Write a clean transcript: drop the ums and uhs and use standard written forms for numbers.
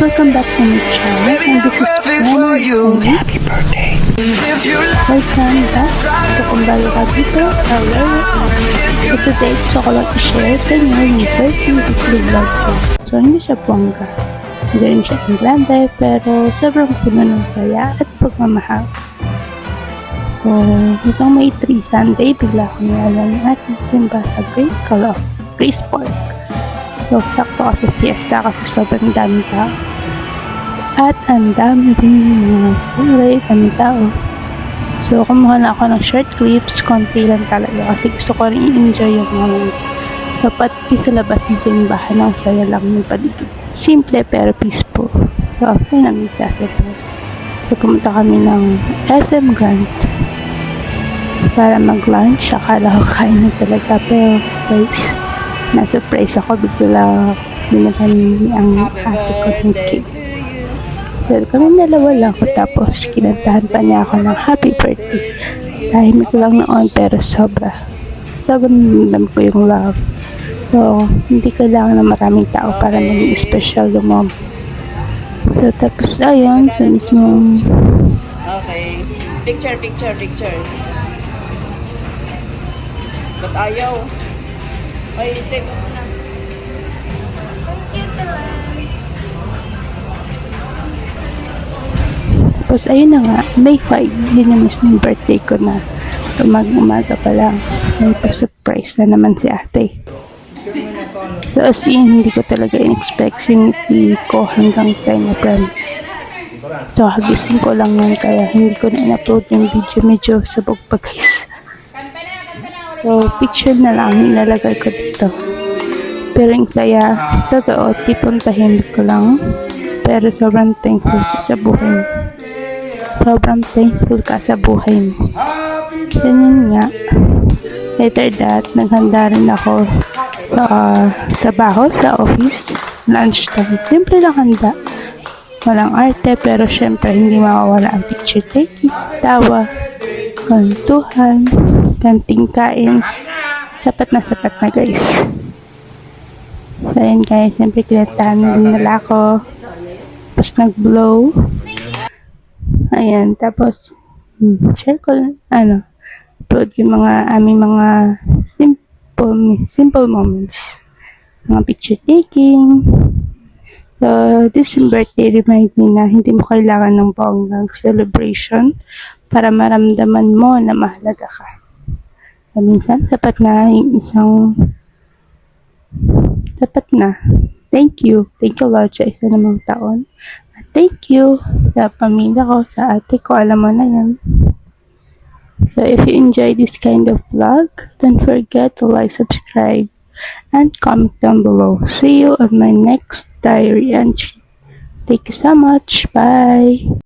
welcome back to my channel, and this is Fran. Happy birthday. Welcome back. So kung bago ka dito, hello. So today, gusto ko lang i-share sa inyo yung birthday weekly vlog ko. So hindi siya bongga, hindi rin siya ang grande, pero sobrang puno ng saya at pagmamahal. So, itong May 3 Sunday, bigla ko nilala ng ating simba sa Grace Park. So, sakto kasi fiesta kasi sobrang dami tao. At ang dami rin ng tao. So, kumuha na ako ng short clips, konti lang talaga kasi gusto ko rin i-enjoy yung moment. So, pati sa labas ng simbahan, ang saya lang ng paligid. Simple pero peaceful. So, after namin sasayaw. So, pumunta kami ng SM Grand para mag-lunch. Akala ko kain na talaga, pero guys, na-surprise ako, bigla binigyan ang ate ko ng cake. Pero kami dalawa lang ko, tapos kinantahan pa niya ako ng happy birthday. Tahimik ko lang noon, pero sobrang ramdam ko yung love. So, hindi kailangan ng maraming tao para maging special yung moment. So, tapos ayun, sa mismong Okay. Picture. Ba't ayaw? Ay, take mo na. Tapos ayun na nga, May 5, yun yung mismong birthday ko na. Umaga pa lang, may pa-surprise na naman si ate. So as in, hindi ko talaga in-expect yung ko hanggang 10 na promise. So hagising ko lang nun, kaya hindi ko na in-upload yung video, medyo sabog pa guys. So picture na lang nilalagay ko dito. Pero yung saya, totoo, tipong tahimik ko lang. Pero sobrang thankful ka sa buhay mo. Sobrang thankful ka sa buhay mo. Ganyan nga. Later that, naghanda rin ako sa trabaho, sa office, lunchtime. Simple lang handa. Walang arte, pero syempre hindi mawawala ang picture taking, tawa, kwentuhan, kanting kain. Sapat na guys. So yun guys, siyempre kinatahan din nila ako. Tapos nag-blow. Ayan, tapos share ko upload yung aming mga simple moments. Mga picture taking. So, this birthday remind me na hindi mo kailangan ng bonggang celebration para maramdaman mo na mahalaga ka. So, minsan, sapat na yung sapat na. Thank you Lord sa isa namang taon. At thank you sa pamilya ko, sa ate ko, alam mo na yan. So if you enjoy this kind of vlog, don't forget to like, subscribe, and comment down below. See you on my next diary entry. Thank you so much. Bye.